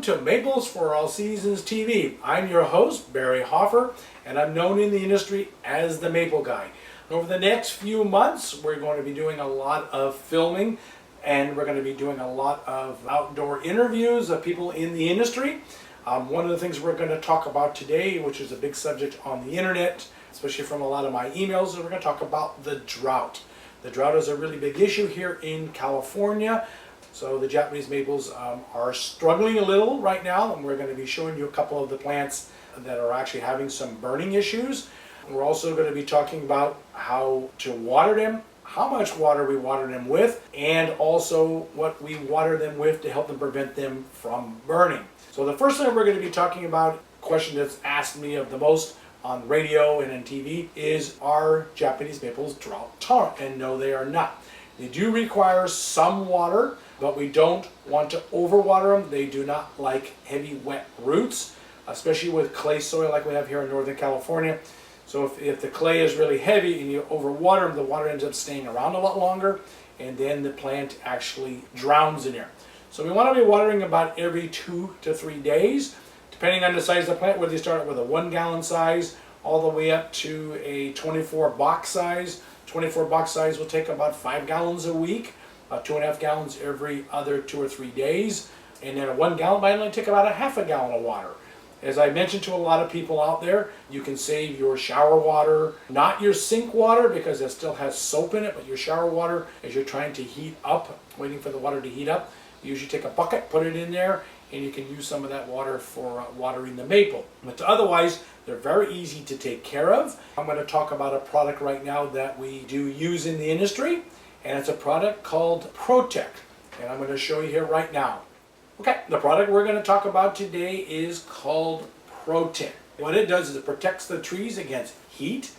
to Maples for All Seasons TV. I'm your host, Barry Hoffer, and I'm known in the industry as the Maple Guy. Over the next few months, we're going to be doing a lot of filming, and we're going to be doing a lot of outdoor interviews of people in the industry. One of the things we're going to talk about today, which is a big subject on the internet, especially from a lot of my emails, is we're going to talk about the drought. The drought is a really big issue here in California. So the Japanese maples are struggling a little right now, and we're going to be showing you a couple of the plants that are actually having some burning issues. We're also going to be talking about how to water them, how much water we water them with, and also what we water them with to help them prevent them from burning. So the first thing we're going to be talking about, a question that's asked me of the most on radio and in TV, is are Japanese maples drought tolerant? And no, they are not. They do require some water, but we don't want to overwater them. They do not like heavy wet roots, especially with clay soil like we have here in Northern California. So if the clay is really heavy and you overwater them, the water ends up staying around a lot longer, and then the plant actually drowns in there. So we want to be watering about every 2 to 3 days, depending on the size of the plant, whether you start with a 1 gallon size all the way up to a 24 box size. 24 box size will take about 5 gallons a week, about 2.5 gallons every other 2 or 3 days, and then a 1 gallon might only take about a half a gallon of water. As I mentioned to a lot of people out there, you can save your shower water, not your sink water because it still has soap in it, but your shower water as you're trying to heat up, waiting for the water to heat up. You usually take a bucket, put it in there, and you can use some of that water for watering the maple. But otherwise, they're very easy to take care of. I'm going to talk about a product right now that we do use in the industry, and it's a product called Protect, and I'm going to show you here right now. Okay, the product we're going to talk about today is called Protect. What it does is it protects the trees against heat,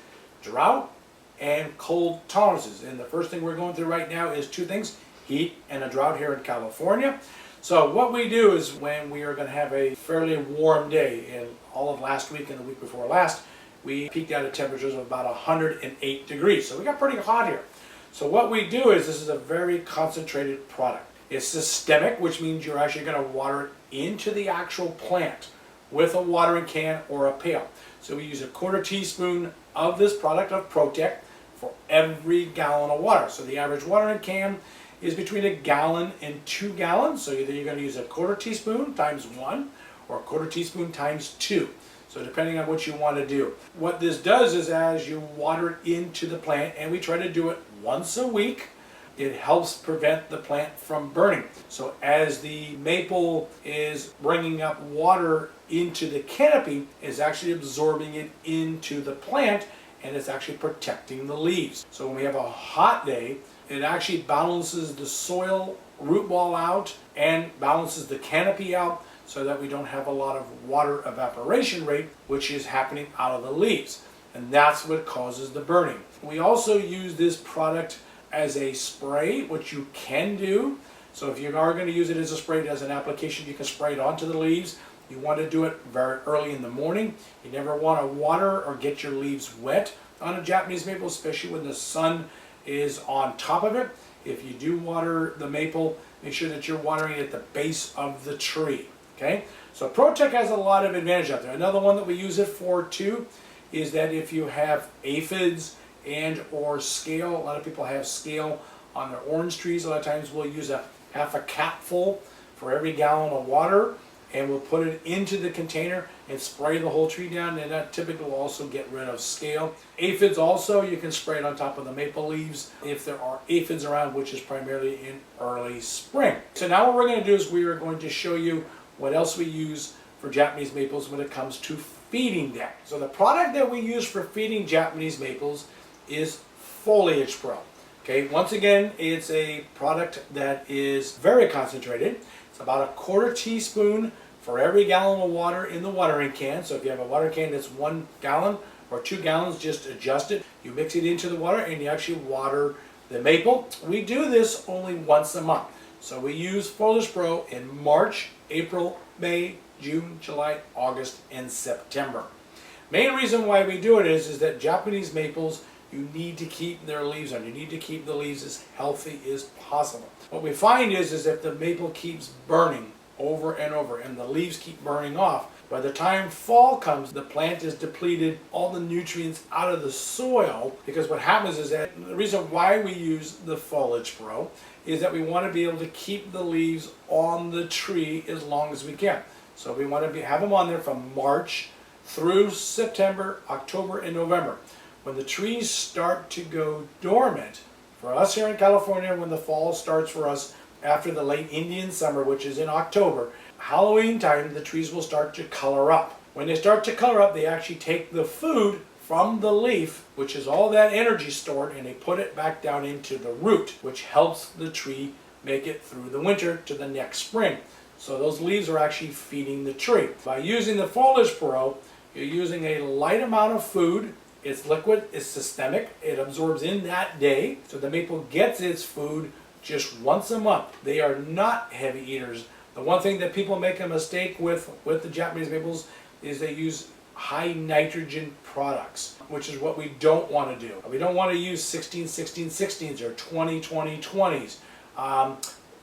drought, and cold tolerances. And the first thing we're going through right now is 2 things, heat and a drought here in California. So what we do is when we are going to have a fairly warm day, and all of last week and the week before last, we peaked out at temperatures of about 108 degrees. So we got pretty hot here. So what we do is this is a very concentrated product. It's systemic, which means you're actually going to water it into the actual plant with a watering can or a pail. So we use a 1/4 teaspoon of this product of Protect for every gallon of water. So the average watering can is between 1 gallon and 2 gallons. So either you're going to use a 1/4 teaspoon times 1 or a 1/4 teaspoon times 2. So depending on what you want to do. What this does is as you water it into the plant, and we try to do it once a week, it helps prevent the plant from burning. So as the maple is bringing up water into the canopy, it's actually absorbing it into the plant, and it's actually protecting the leaves. So when we have a hot day, it actually balances the soil root ball out and balances the canopy out so that we don't have a lot of water evaporation rate, which is happening out of the leaves. And that's what causes the burning. We also use this product as a spray, which you can do. So if you are going to use it as a spray, as an application, you can spray it onto the leaves. You want to do it very early in the morning. You never want to water or get your leaves wet on a Japanese maple, especially when the sun is on top of it. If you do water the maple, make sure that you're watering it at the base of the tree. Okay? So Protect has a lot of advantage out there. Another one that we use it for too is that if you have aphids and or scale, a lot of people have scale on their orange trees. A lot of times we'll use a half a capful for every gallon of water, and we'll put it into the container and spray the whole tree down, and that typically will also get rid of scale. Aphids also, you can spray it on top of the maple leaves if there are aphids around, which is primarily in early spring. So now what we're going to do is we are going to show you what else we use for Japanese maples when it comes to feeding them. So the product that we use for feeding Japanese maples is Foliage Pro. Okay, once again, it's a product that is very concentrated. It's about a 1/4 teaspoon for every gallon of water in the watering can. So if you have a watering can that's 1 gallon or 2 gallons, just adjust it. You mix it into the water and you actually water the maple. We do this only once a month. So we use Foliage Pro in March, April, May, June, July, August, and September. Main reason why we do it is that Japanese maples, you need to keep their leaves on. You need to keep the leaves as healthy as possible. What we find is if the maple keeps burning over and over, and the leaves keep burning off. By the time fall comes, the plant is depleted, all the nutrients out of the soil, because what happens is that the reason why we use the Foliage Pro is that we want to be able to keep the leaves on the tree as long as we can. So we want to have them on there from March through September, October, and November. When the trees start to go dormant, for us here in California, when the fall starts for us after the late Indian summer, which is in October, Halloween time, the trees will start to color up. When they start to color up, they actually take the food from the leaf, which is all that energy stored, and they put it back down into the root, which helps the tree make it through the winter to the next spring. So those leaves are actually feeding the tree. By using the Foliage Pro, you're using a light amount of food. It's liquid, it's systemic, it absorbs in that day, so the maple gets its food just once a month. They are not heavy eaters. The one thing that people make a mistake with the Japanese maples is they use high nitrogen products, which is what we don't want to do. We don't want to use 16-16-16s or 20-20-20s.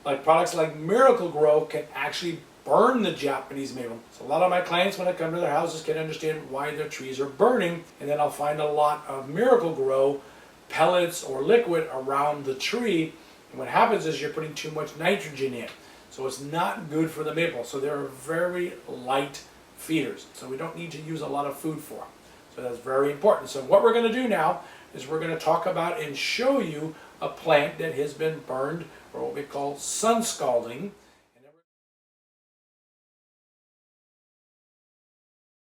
Like products like Miracle Grow can actually burn the Japanese maple. So a lot of my clients, when I come to their houses, can understand why their trees are burning, and then I'll find a lot of Miracle Grow pellets or liquid around the tree, and what happens is you're putting too much nitrogen in. So it's not good for the maple. So they're very light feeders. So we don't need to use a lot of food for them. So that's very important. So what we're going to do now is we're going to talk about and show you a plant that has been burned, or what we call sun scalding.